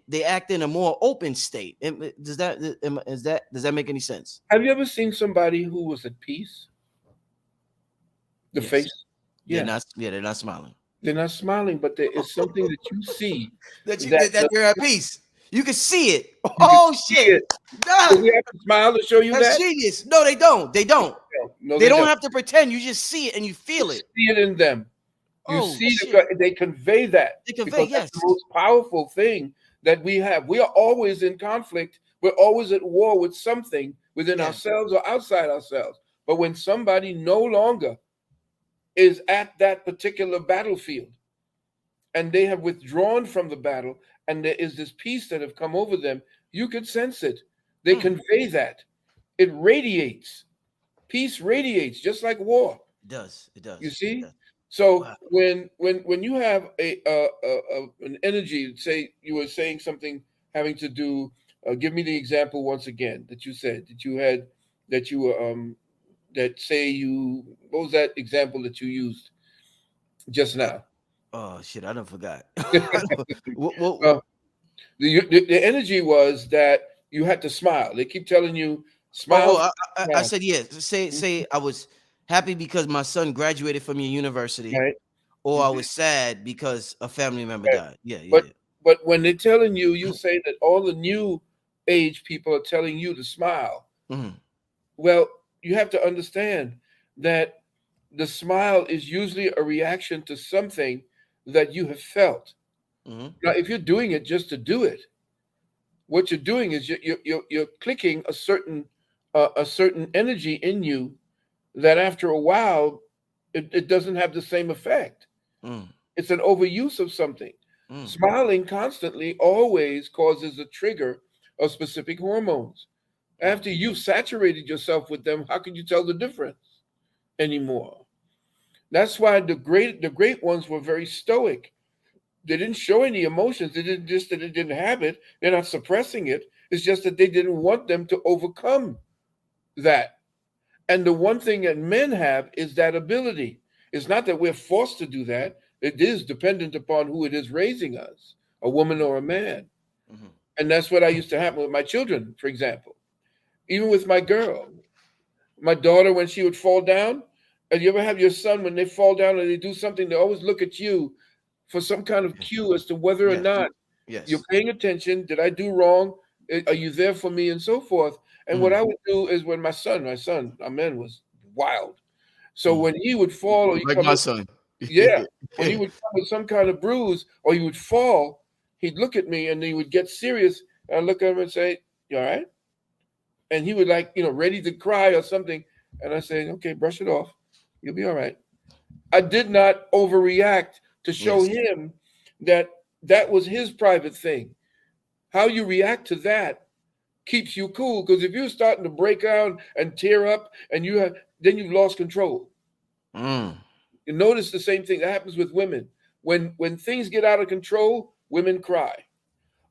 they act in a more open state. Does that make any sense? Have you ever seen somebody who was at peace? The Yes. face? They're Yeah. not. Yeah, they're not smiling. They're not smiling, but there is something that you see that That they're at peace. You can see it. you can Oh see shit! it. Ah, Do we have to smile to show you that's that? genius. No, they don't. They don't. No, They they don't don't. have to pretend. You just see it and you You feel it. see it in them. You Oh see shit! they convey that They convey. because that's Yes. the most powerful thing that we have. We are always in conflict. We're always at war with something within Yeah. ourselves or outside ourselves. But when somebody no longer is at that particular battlefield and they have withdrawn from the battle and there is this peace that have come over them, you can sense it. They Mm, convey that. It radiates. Peace radiates just like war. it does. It You does. It see? does. So Wow. when you have an energy, say you were saying something having to do, give me the example once again that you said that you had that you were that say you what was that example that you used just Uh, now? oh shit! I don't forgot. uh, the energy was that you had to smile. They keep telling you smile, I smile. said yes. Say I was happy because my son graduated from your university, Right? or I Mhm. was sad because a family member Right. died. Yeah, yeah, But yeah. when they're telling you, you say that all the new age people are telling you to smile. Hmm. Well, you have to understand that the smile is usually a reaction to something that you have felt. Hmm. Now, if you're doing it just to do it, what you're doing is you're clicking a certain energy in you that after a while it doesn't have the same effect. Mm, It's an overuse of something. mm. Smiling constantly always causes a trigger of specific hormones. Wow. After you've saturated yourself with them, how can you tell the difference anymore? That's why the great ones were very stoic. They didn't show any emotions. They didn't just that they didn't have it. They're not suppressing it. It's just that they didn't want them to overcome that. And the one thing that men have is that ability. It's not that we're forced to do that. It is dependent upon who it is raising us, a woman or a man. Hmm. And that's what I used to happen with my children, for example. Even with my girl, my daughter, when she would fall down, and you ever have your son when they fall down and they do something, they always look at you for some kind of cue as to whether or Yes, not you're yes. paying attention. Did I do wrong? Are you there for me? And so forth. And what Mm, I would do is when my son, Amen, was wild. So mm. when he would fall or he Like come my with, son. yeah, when he would come with some kind of bruise or he would fall, he'd look at me and he would get serious. And I'd look at him and say, "You all right?" And he would like, ready to cry or something. And I say, "Okay, brush it off. You'll be all right." I did not overreact to show Yes. him that that was his private thing. How you react to that keeps you cool. Because if you're starting to break down and tear up, and then you've lost control. Mm. You notice the same thing that happens with women. When things get out of control, women cry.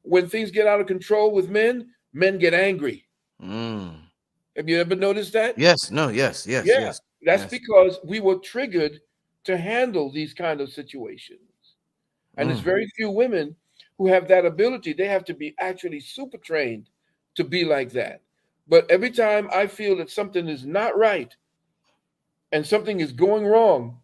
When things get out of control with men, men get angry. Mm. Have you ever noticed that? Yes. No. Yes. Yes. Yeah, Yes. that's Yes. because we were triggered to handle these kind of situations. And there's Mm. very few women who have that ability. They have to be actually super trained to be like that. But every time I feel that something is not right and something is going wrong,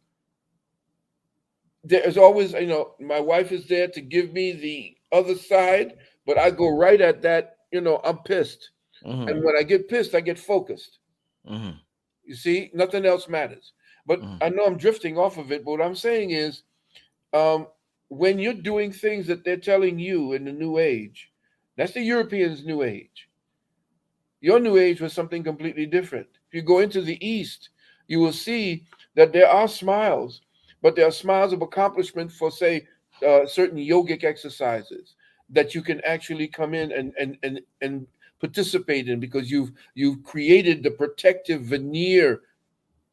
there's always, my wife is there to give me the other side, but I go right at that, I'm pissed. Mm. And when I get pissed, I get focused. Mm. You see, nothing else matters. But Mm. I know I'm drifting off of it, but what I'm saying is, um, when you're doing things that they're telling you in the new age, that's the Europeans' new age. Your new age was something completely different. If you go into the East, you will see that there are smiles, but there are smiles of accomplishment for, say, certain yogic exercises that you can actually come in and participate in because you've created the protective veneer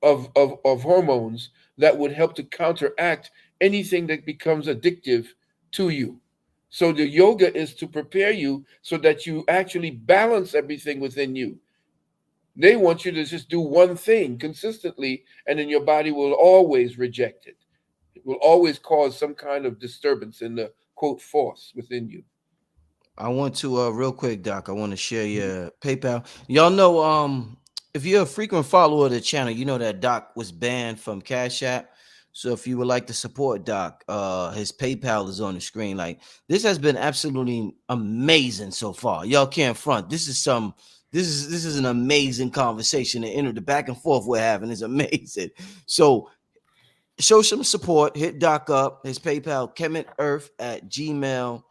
of hormones that would help to counteract anything that becomes addictive to you. So the yoga is to prepare you so that you actually balance everything within you. They want you to just do one thing consistently, and then your body will always reject it. It will always cause some kind of disturbance in the quote force within you. I want to real quick, Doc. I want to share your PayPal. Y'all know, if you're a frequent follower of the channel, you know that Doc was banned from Cash App. So if you would like to support Doc, his PayPal is on the screen. Like, this has been absolutely amazing so far. Y'all can't front. This is an amazing conversation. The back and forth we're having is amazing. So show some support. Hit Doc up. His PayPal, kemetearth at gmail.com,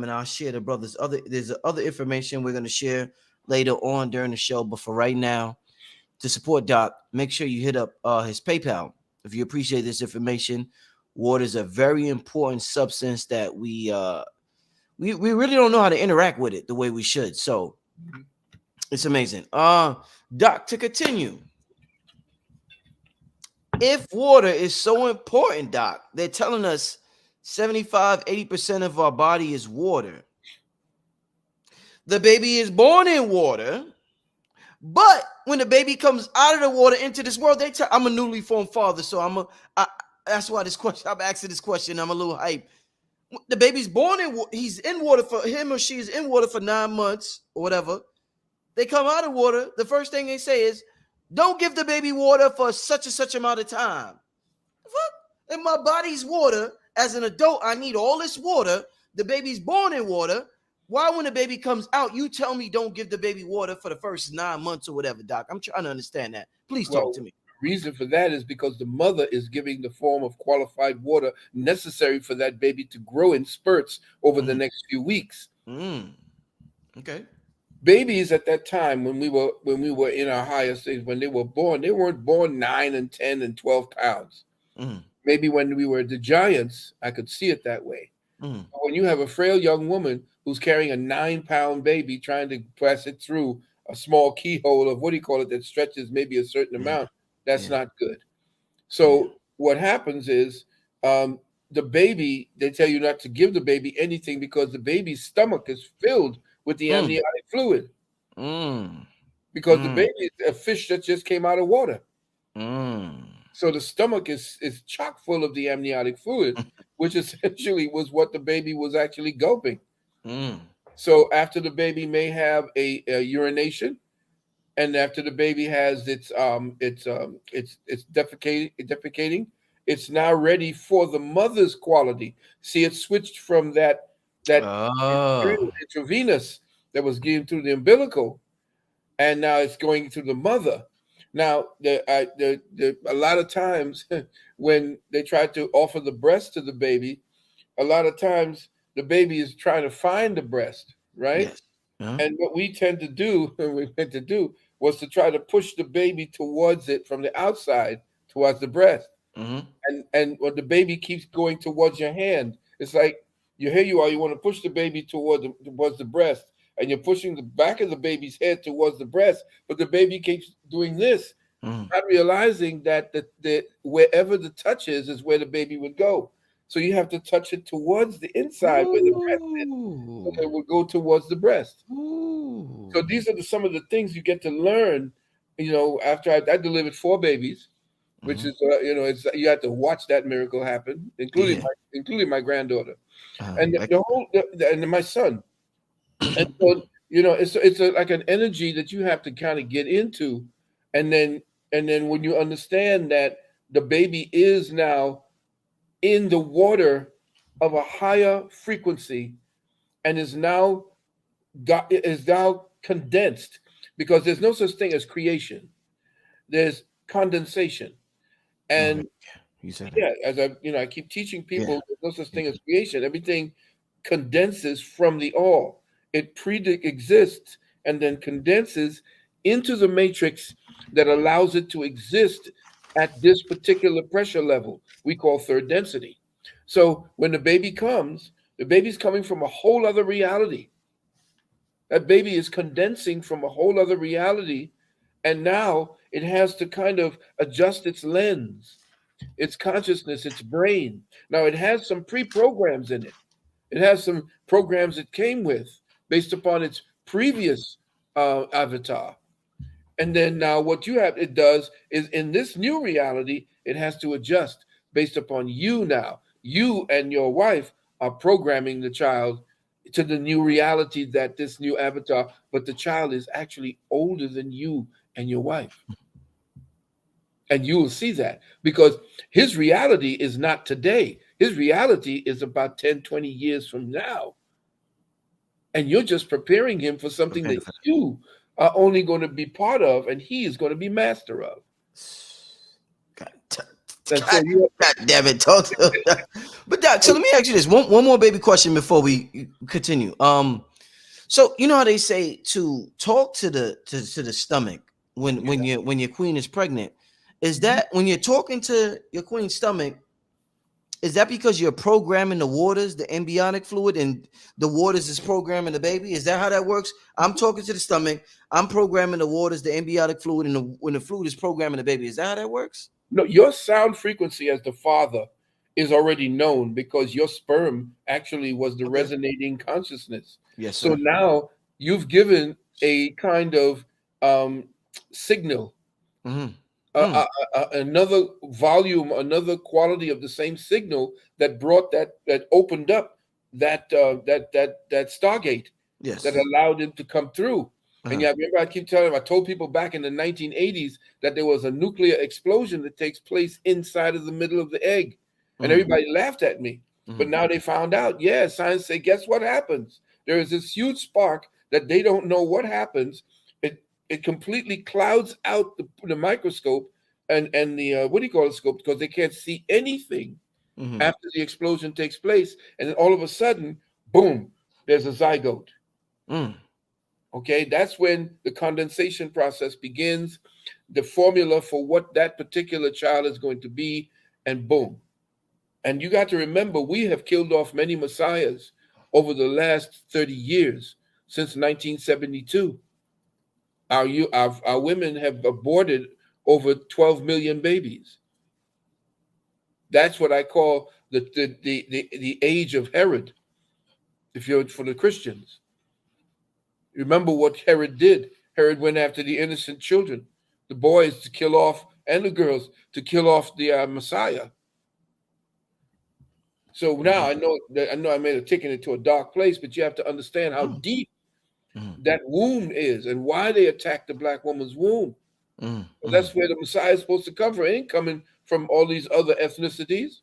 and I'll share the brothers there's other information we're going to share later on during the show. But for right now, to support Doc, make sure you hit up his PayPal. If you appreciate this information, water is a very important substance that we really don't know how to interact with it the way we should. So it's amazing. Doc, to continue, if water is so important, Doc, they're telling us 75-80% of our body is water. The baby is born in water, but when the baby comes out of the water into this world, I'm a newly formed father, so that's why I'm asking this question. I'm a little hype. The baby's born he's in water, for him or she is in water for 9 months or whatever. They come out of water. The first thing they say is, don't give the baby water for such and such amount of time. What? And my body's water. As an adult, I need all this water. The baby's born in water. Why, when the baby comes out, you tell me don't give the baby water for the first 9 months or whatever, Doc? I'm trying to understand that. Please talk to me. Reason for that is because the mother is giving the form of qualified water necessary for that baby to grow in spurts over the next few weeks. Okay. Babies at that time, when we were in our higher stage, when they were born, they weren't born 9 and 10 and 12 pounds. Maybe when we were the giants, I could see it that way. But when you have a frail young woman who's carrying a 9-pound baby trying to pass it through a small keyhole of, what do you call it, that stretches maybe a certain amount, that's not good. So what happens is, the baby, they tell you not to give the baby anything because the baby's stomach is filled with the amniotic fluid. Because the baby is a fish that just came out of water. So the stomach is chock full of the amniotic fluid, which essentially was what the baby was actually gulping. So after the baby may have a urination, and after the baby has its defecating, it's now ready for the mother's quality. See, it switched from that intravenous that was given through the umbilical, and now it's going to the mother. Now, a lot of times when they try to offer the breast to the baby, a lot of times the baby is trying to find the breast, right? Yes. Uh-huh. And what we tend to do, was to try to push the baby towards it from the outside, towards the breast. And when the baby keeps going towards your hand, it's like here you are, you want to push the baby towards the breast, and you're pushing the back of the baby's head towards the breast, but the baby keeps doing this, not realizing that the wherever the touch is where the baby would go. So you have to touch it towards the inside where the breast is, so that it will go towards the breast. So these are some of the things you get to learn, after I delivered 4 babies, which is, it's, you have to watch that miracle happen, including my granddaughter, and and my son. And so, it's like an energy that you have to kind of get into, and then when you understand that the baby is now in the water of a higher frequency, and is now condensed, because there's no such thing as creation. There's condensation. And You said as I keep teaching people, there's no such thing as creation. Everything condenses from the all. It pre-exists and then condenses into the matrix that allows it to exist at this particular pressure level we call third density. So when the baby comes, the baby's coming from a whole other reality. That baby is condensing from a whole other reality, and now it has to kind of adjust its lens, its consciousness, its brain. Now it has some pre-programs in it. It has some programs it came with based upon its previous avatar. And then now what it does is, in this new reality, it has to adjust based upon you now. You and your wife are programming the child to the new reality that this new avatar, but the child is actually older than you and your wife. And you will see that because his reality is not today. His reality is about 10, 20 years from now. And you're just preparing him for something Preparing that for you are only going to be part of and he is going to be master of. God, And so God, you God damn it, talk to- But Doc, so let me ask you this one more baby question before we continue. So you know how they say to talk to the stomach when your queen is pregnant. Is that when you're talking to your queen's stomach? Is that because you're programming the waters, the embryonic fluid, and the waters is programming the baby? Is that how that works? I'm talking to the stomach. I'm programming the waters, the embryonic fluid, and when the fluid is programming the baby. Is that how that works? no, your sound frequency as the father is already known because your sperm actually was the Okay. resonating consciousness. Yes, So sir. now you've given a kind of um, signal, Mm-hmm. Mm. another volume, another quality of the same signal that brought that opened up that Stargate that Yes. allowed it to come through. And Uh-huh. yeah, remember I keep telling I told people back in the 1980s that there was a nuclear explosion that takes place inside of the middle of the egg. And Mm-hmm. everybody laughed at me. But Mm-hmm. now they found out, yeah, science say, guess what happens? There is this huge spark that they don't know what happens. It completely clouds out the microscope and the what do you call it scope because they can't see anything Mm-hmm. after the explosion takes place. And then all of a sudden, boom, there's a zygote. Mm. Okay, that's when the condensation process begins, the formula for what that particular child is going to be, and boom. And you got to remember, we have killed off many messiahs over the last 30 years since 1972. Our women have aborted over 12 million babies. That's what I call the age of Herod, if you're for the Christians. Remember what Herod did. Herod went after the innocent children, the boys to kill off, and the girls to kill off the Messiah. So now Mm-hmm. I know I may have taken it to a dark place, but you have to understand how deep Mm-hmm. that womb is and why they attacked the black woman's womb. Well, Mm-hmm. that's where the Messiah is supposed to come from. It ain't coming from all these other ethnicities.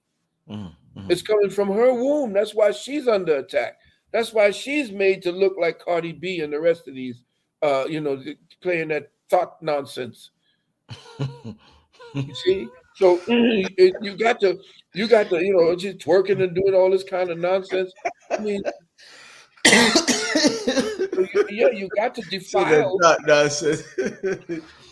Mm-hmm. It's coming from her womb. That's why she's under attack. That's why she's made to look like Cardi B and the rest of these, playing that thought nonsense. You see, so you got to, just twerking and doing all this kind of nonsense. I mean, yeah, you got to So that defile. Doc nonsense.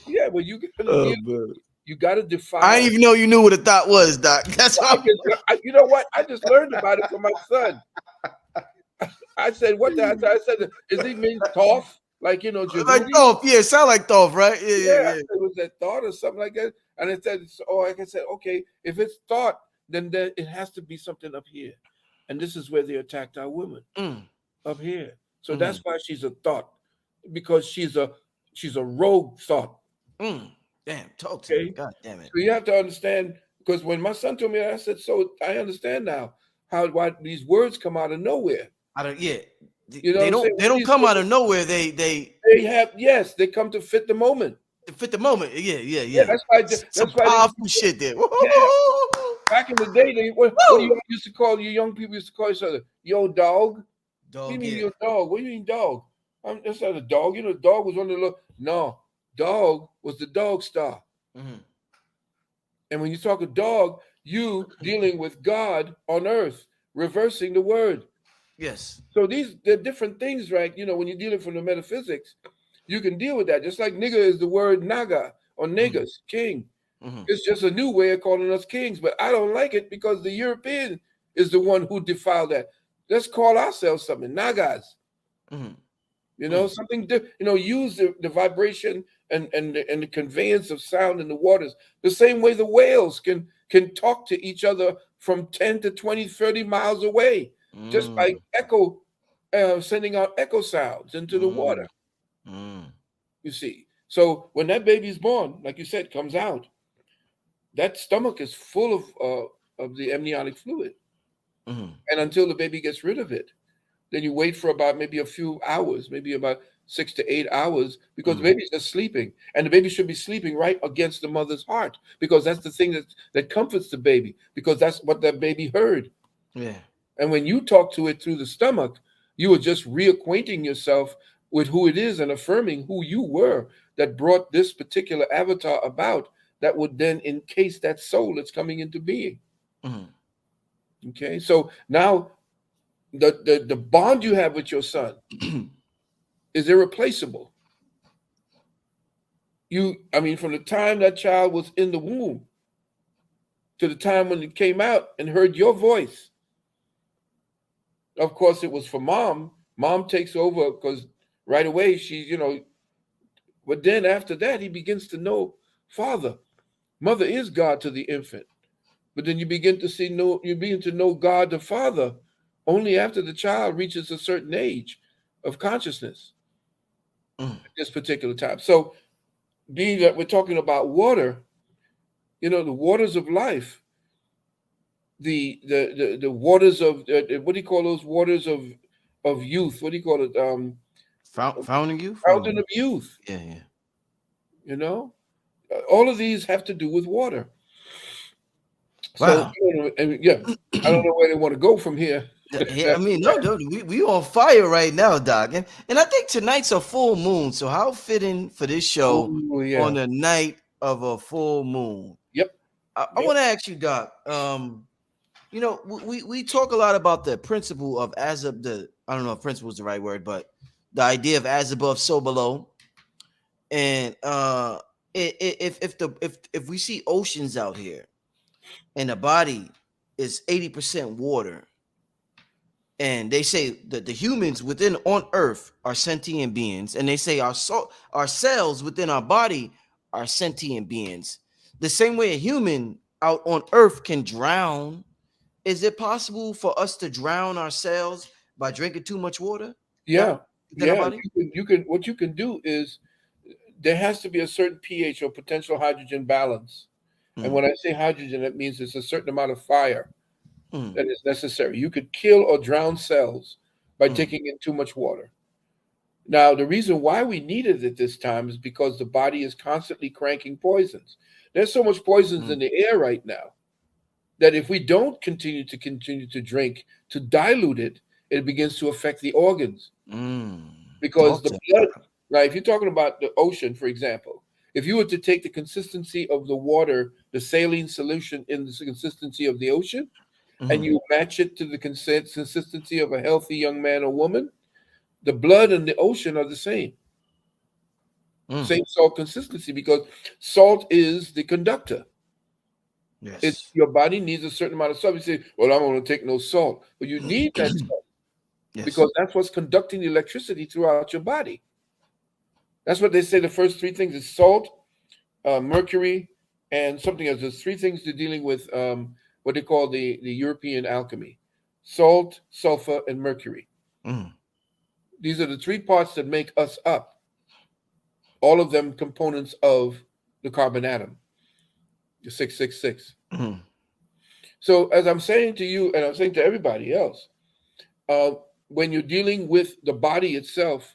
Yeah, well, Oh man. you got to I defile. didn't even know you knew what a thought was, Doc. That's I why just, you know what? I just learned about it from my son. I said, what the? I said, is he mean tough? Like, I'm like Djibouti? Dolph. Yeah, sound like Dolph, right? Yeah, Yeah, yeah, I yeah. said, was that thought or something like that? And it said, oh, like I said, okay, if it's thought, then it has to be something up here. And this is where they attacked our women Mm, up here. So that's mm, why she's a thought, because she's a rogue thought. mm. Damn, talk to me. Okay. God damn it. So you have to understand, because when my son told me that, I said, so I understand now why these words come out of nowhere. I don't. Yeah, You know what they I'm saying? don't. They don't These come out words, of nowhere. They they have, yes, they come to fit the moment. fit the moment. Yeah, yeah, Yeah, yeah. Some that's why they powerful shit there. Woo! yeah. Back in the day, what do you used to call you young people used to call each other? Yo, dog. What do you Dog. mean, Yeah. yo, dog? What do you mean, dog? That's not a dog. Dog was on the look. No, dog was the dog star. Hmm. And when you talk a dog, you dealing with God on earth, reversing the word. Yes. So they're different things, right? When you're dealing from the metaphysics, you can deal with that. Just like nigger is the word naga or Hmm. negus, king. Hmm. It's just a new way of calling us kings, but I don't like it because the European is the one who defiled that. Let's call ourselves something, Nagas. Hmm. Something different. Use the vibration and the conveyance of sound in the waters. The same way the whales can talk to each other from 10 to 20, 30 miles away just by Mm, sending out echo sounds into the water. mm, mm, You see. So when that baby's born, like you said, comes out, that stomach is full of the amniotic fluid, mm, and until the baby gets rid of it, Then you wait for about maybe a few hours, maybe about 6 to 8 hours, because the Mm. baby's just sleeping, and the baby should be sleeping right against the mother's heart, because that's the thing that comforts the baby, because that's what that baby heard. Yeah. And when you talk to it through the stomach, you are just reacquainting yourself with who it is and affirming who you were that brought this particular avatar about, that would then encase that soul that's coming into being. Mm. Okay, so now the bond you have with your son is irreplaceable. I mean, from the time that child was in the womb to the time when it came out and heard your voice. Of course, it was for mom. Mom takes over because right away she's, but then after that, he begins to know Father. Mother is God to the infant. But then you begin to know God the Father only after the child reaches a certain age of consciousness Mm. at this particular time. So, being that we're talking about water, the waters of life, the waters of what do you call those waters of youth? What do you call it? Founding youth. Fountain of youth. Yeah, yeah. You know, all of these have to do with water. So, Wow. yeah, I don't know where they want to go from here. Yeah, I mean, no, dude, we on fire right now, Doc. And I think tonight's a full moon. So how fitting for this show Oh on yeah. the night of a full moon. Yep. I Yep. want to ask you, Doc. We talk a lot about the principle of I don't know if principle is the right word, but the idea of as above, so below. And if we see oceans out here and the body is 80% water, and they say that the humans within on earth are sentient beings, and they say our cells within our body are sentient beings, the same way a human out on earth can drown. Is it possible for us to drown ourselves by drinking too much water, Yeah. Doc, within our Yeah. body? You can what you can do is there has to be a certain pH or potential hydrogen balance. And Mm, when I say hydrogen, that means it's a certain amount of fire mm, that is necessary. You could kill or drown cells by mm, taking in too much water. Now, the reason why we need it at this time is because the body is constantly cranking poisons. There's so much poisons mm, in the air right now that if we don't continue to drink to dilute it, it begins to affect the organs, mm. because Talk the to me, blood, Doc. right? If you're talking about the ocean, for example, if you were to take the consistency of the water, the saline solution in the consistency of the ocean, and Mhm, you match it to the consistency of a healthy young man or woman, the blood and the ocean are the mm. same salt consistency, because salt is the conductor. Yes, Your body needs a certain amount of salt. You say, well, I'm going to take no salt. But you need that salt yes. because that's what's conducting the electricity throughout your body. That's what they say the first three things is salt, mercury, and something else. There's three things to dealing with what they call the European alchemy: salt, sulfur, and mercury. Mm, These are the three parts that make us up, all of them components of the carbon atom, the 666. mm, So, as I'm saying to you, and I'm saying to everybody else, uh, when you're dealing with the body itself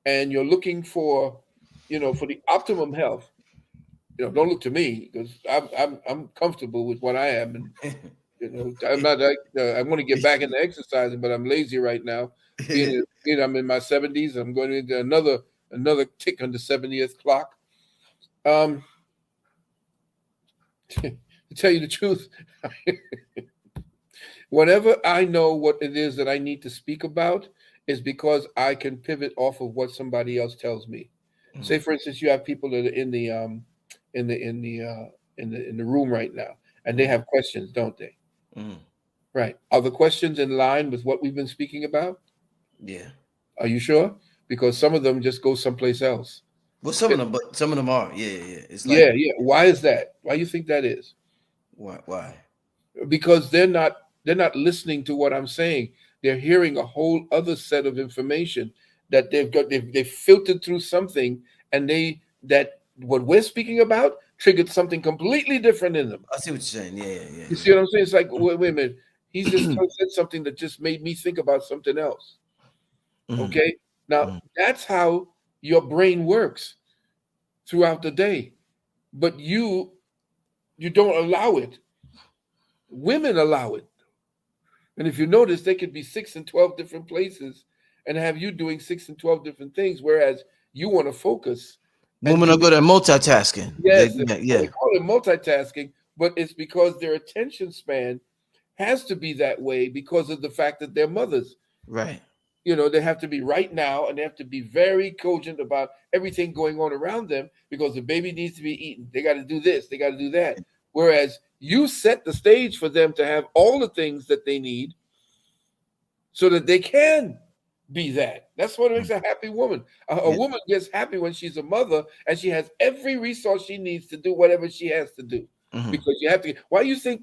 and you're looking for the optimum health, don't look to me because I'm comfortable with what I am, and I'm not like I want to get back into exercising, but I'm lazy right now. I'm in my 70s. I'm going into another tick on the 70th clock. Um, to tell you the truth, whenever I know what it is that I need to speak about, is because I can pivot off of what somebody else tells me. Say, mm, for instance, you have people that are in the room right now, and they mm, have questions, don't they? mm. Right. Are the questions in line with what we've been speaking about? Yeah. Are you sure? Because some of them just go someplace else. Well, some of them are. Yeah, yeah, yeah. It's like, Yeah, yeah. Why is that? Why do you think that is? why? Why? Because they're not listening to what I'm saying. They're hearing a whole other set of information that they've filtered through something, and that what we're speaking about triggered something completely different in them. I see what you're saying. Yeah, yeah, You see yeah, what I'm saying? It's like, wait a minute. He's just yeah. said something that just made me think about something else. Mhm. Okay. Now Mhm. that's how your brain works throughout the day. But you don't allow it. Women allow it. And if you notice, they could be 6 and 12 different places and have you doing 6 and 12 different things, whereas you want to focus and Women are do. good at multitasking. Yes, Yeah, well, they yeah, call it multitasking, but it's because their attention span has to be that way because of the fact that they're mothers. right. They have to be right now and they have to be very cogent about everything going on around them because the baby needs to be eaten. They got to do this, they got to do that. Whereas you set the stage for them to have all the things that they need so that they can be that. That's what makes a happy woman. A Yeah. woman gets happy when she's a mother and she has every resource she needs to do whatever she has to do. Mhm. Because you have to. Why you think?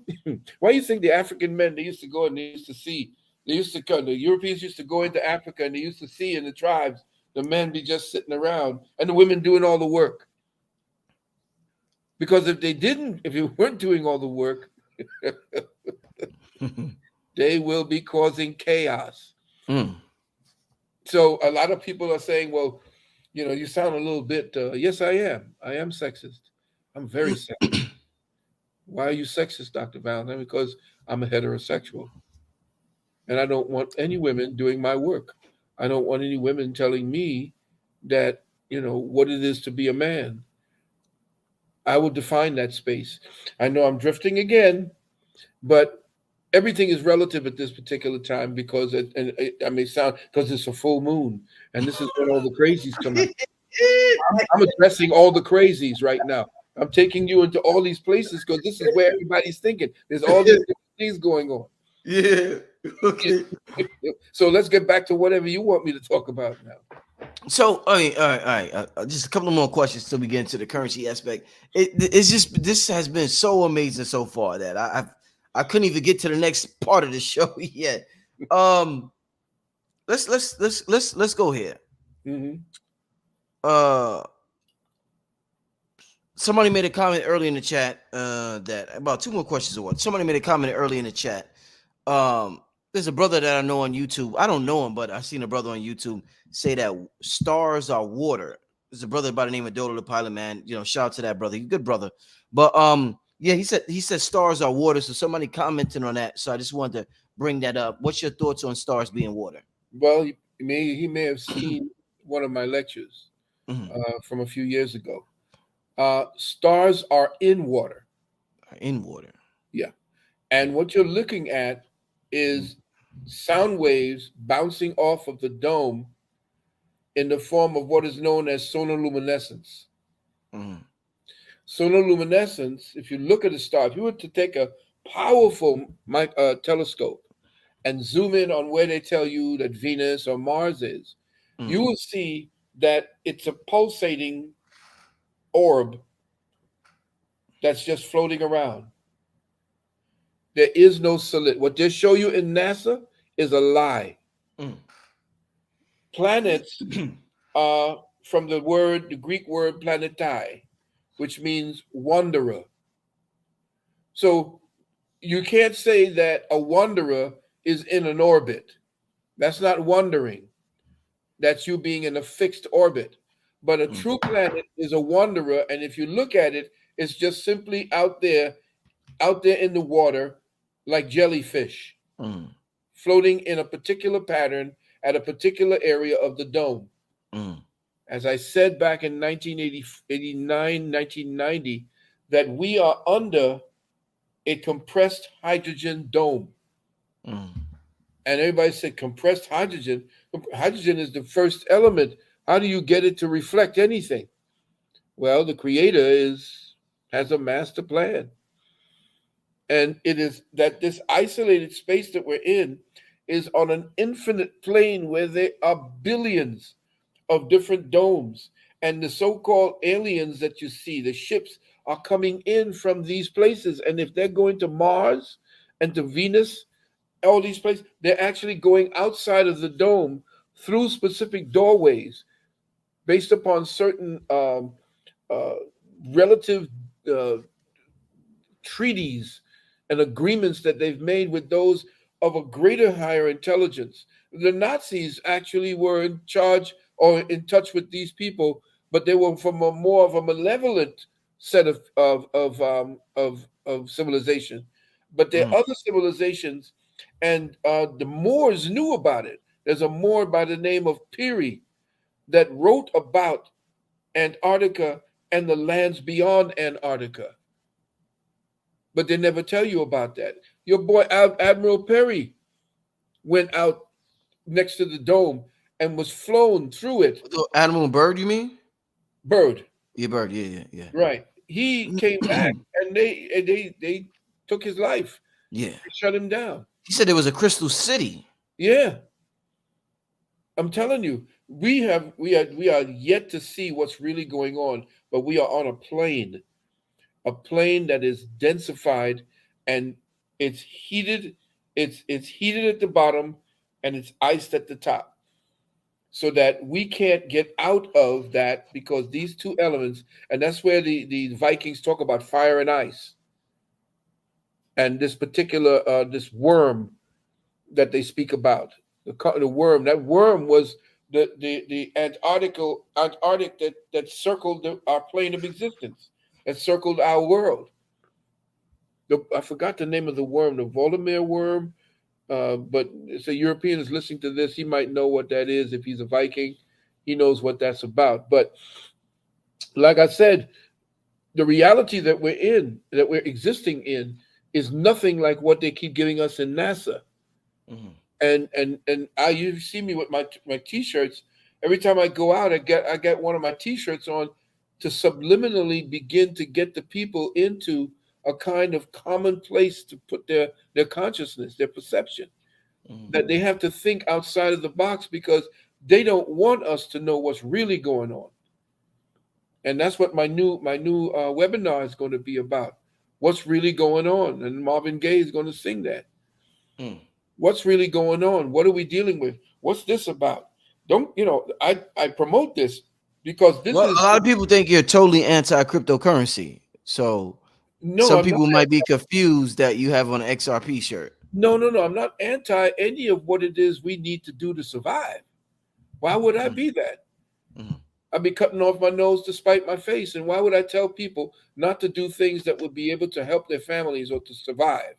Why you think the African men they used to go and they used to see? They used to come. The Europeans used to go into Africa and they used to see in the tribes the men be just sitting around and the women doing all the work. Because if you weren't doing all the work, they will be causing chaos. Mm. So a lot of people are saying, well, you sound a little bit, yes, I am. I am sexist. I'm very sexist. Why are you sexist, Dr. Valentine? Because I'm a heterosexual and I don't want any women doing my work. I don't want any women telling me that, what it is to be a man. I will define that space. I know I'm drifting again, but everything is relative at this particular time because I may sound because it's a full moon and this is when all the crazies come out. I'm addressing all the crazies right now. I'm taking you into all these places because this is where everybody's thinking. There's all these different things going on. Yeah. Okay. So let's get back to whatever you want me to talk about now. So, I mean, all right. Just a couple more questions till we get into the currency aspect. It's just this has been so amazing so far that I couldn't even get to the next part of the show yet. Um, let's go here. Hmm. Uh, somebody made a comment early in the chat. That about two more questions or what? Somebody made a comment early in the chat. Um, there's a brother that I know on YouTube. I don't know him, but I've seen a brother on YouTube say that stars are water. There's a brother by the name of Dodo the Pilot Man. Shout out to that brother. He's a good brother. But yeah, he said stars are water. So somebody commented on that. So I just wanted to bring that up. What's your thoughts on stars being water? Well, he may have seen one of my lectures Mhm. from a few years ago. Stars are in water. In water. Yeah. And what you're looking at is sound waves bouncing off of the dome in the form of what is known as sonoluminescence. Mhm. Sonoluminescence, if you look at a star, if you were to take a powerful telescope and zoom in on where they tell you that Venus or Mars is, you Mhm. will see that it's a pulsating orb that's just floating around. There is no solid. What they show you in NASA is a lie. Planets Mhm. are from the Greek word planetai, which means wanderer. So you can't say that a wanderer is in an orbit. That's not wandering. That's you being in a fixed orbit. But a true planet is a wanderer, and if you look at it, it's just simply out there in the water, like jellyfish, Mhm. floating in a particular pattern at a particular area of the dome. Mhm. As I said back in 1989, 1990, that we are under a compressed hydrogen dome. Mhm. And everybody said, compressed hydrogen? Hydrogen is the first element. How do you get it to reflect anything? Well, the creator has a master plan. And it is that this isolated space that we're in is on an infinite plane where there are billions of different domes. And the so called aliens that you see, the ships, are coming in from these places. And if they're going to Mars and to Venus, all these places, they're actually going outside of the dome through specific doorways based upon certain uh, relative uh, treaties and agreements that they've made with those of a greater higher intelligence. The Nazis actually were in charge or in touch with these people, but they were from a more of a malevolent set of civilization. But there Mm. are other civilizations, and the Moors knew about it. There's a Moor by the name of Piri that wrote about Antarctica and the lands beyond Antarctica, but they never tell you about that. Your boy Admiral Perry went out next to the dome and was flown through it. The Animal and Bird, you mean? Bird, Yeah, Bird. Yeah, yeah, right? He came yeah. back and they took his life. Yeah. They shut him down. He said there was a Crystal City. Yeah, I'm telling you, we are yet to see what's really going on, but we are on a plane that is densified, and it's heated. It's heated at the bottom, and it's iced at the top, so that we can't get out of that because these two elements, and that's where the Vikings talk about fire and ice, and this particular this worm that they speak about, the worm. That worm was the Antarctic that circled our plane of existence, that circled our world. I forgot the name of the worm, the Volodymyr worm. But if a European is listening to this, he might know what that is. If he's a Viking, he knows what that's about. But like I said, the reality that we're in, that we're existing in, is nothing like what they keep giving us in NASA. Mhm. And you see me with my T-shirts. Every time I go out, I get one of my T-shirts on to subliminally begin to get the people into a kind of common place to put their consciousness, their perception, Mhm. that they have to think outside of the box because they don't want us to know what's really going on. And that's what my new webinar is going to be about. What's really going on? And Marvin Gaye is going to sing that. Mm. What's really going on? What are we dealing with? What's this about? Don't I promote this because this Well, is a lot of people think you're totally anti cryptocurrency. So no, some I'm not. people might be confused that you have on an XRP shirt. No. I'm not anti any of what it is we need to do to survive. Why would I Mhm. be that? Mhm. I'd be cutting off my nose to spite my face. And why would I tell people not to do things that would be able to help their families or to survive?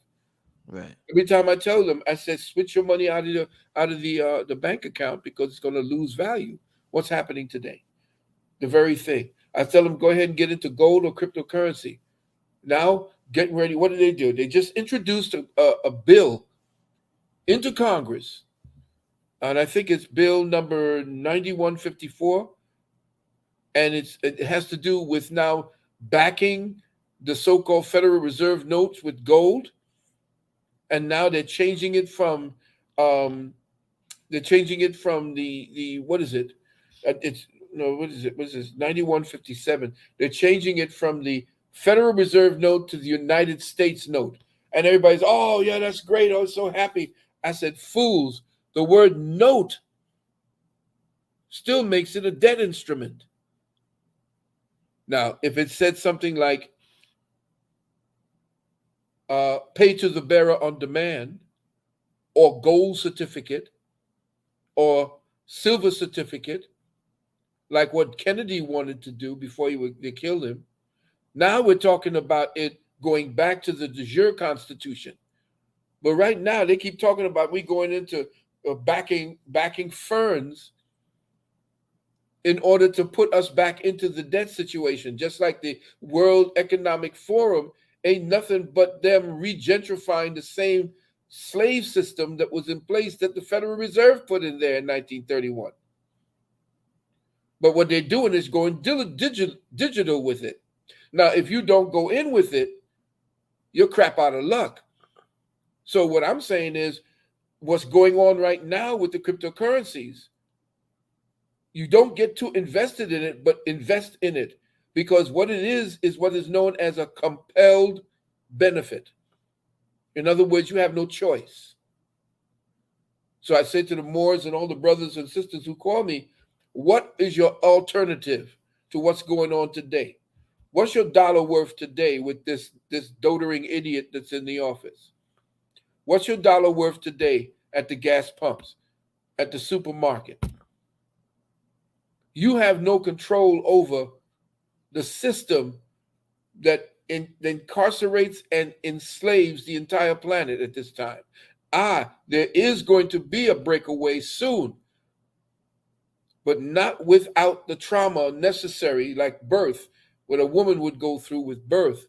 Right. Every time I tell them, I said, switch your money out of the bank account because it's going to lose value. What's happening today? The very thing. I tell them, go ahead and get into gold or cryptocurrency. Now, getting ready. What did they do? They just introduced a bill into Congress, and I think it's bill number 9154, and it has to do with now backing the so-called Federal Reserve notes with gold, and now um, they're changing it from the what is it? It's no, what is it? What is this? 9157. They're changing it from the Federal Reserve note to the United States note, and everybody's, oh yeah, that's great. I was so happy. I said, fools. The word note still makes it a debt instrument. Now, if it said something like pay to the bearer on demand, or gold certificate, or silver certificate, like what Kennedy wanted to do before they killed him, now we're talking about it going back to the de jure constitution. But right now they keep talking about we going into backing ferns in order to put us back into the debt situation, just like the World Economic Forum ain't nothing but them regentrifying the same slave system that was in place that the Federal Reserve put in there in 1931. But what they're doing is going digital with it. Now, if you don't go in with it, you're crap out of luck. So what I'm saying is what's going on right now with the cryptocurrencies, you don't get too invested in it, but invest in it because what it is what is known as a compelled benefit. In other words, you have no choice. So I say to the Moors and all the brothers and sisters who call me, what is your alternative to what's going on today? What's your dollar worth today with this doting idiot that's in the office? What's your dollar worth today at the gas pumps? at the supermarket. You have no control over the system that incarcerates and enslaves the entire planet at this time. There is going to be a breakaway soon, but not without the trauma necessary, like birth, what a woman would go through with birth,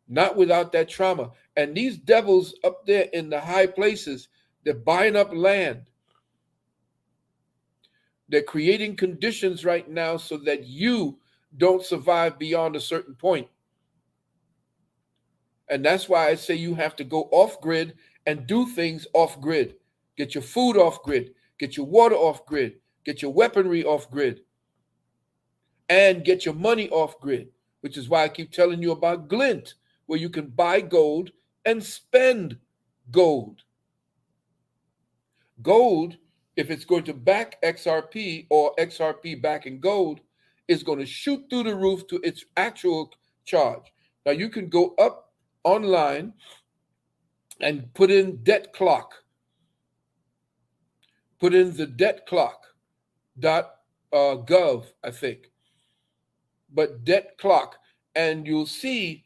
not without that trauma. And these devils up there in the high places, they're buying up land. They're creating conditions right now so that you don't survive beyond a certain point. And that's why I say you have to go off grid and do things off grid. Get your food off grid, get your water off grid, get your weaponry off grid, and get your money off grid, which is why I keep telling you about Glint, where you can buy gold and spend gold. Gold, if it's going to back XRP or XRP backing gold, is going to shoot through the roof to its actual charge. Now you can go up online and put in debt clock. Put in the debt clock .gov, I think. But debt clock, and you'll see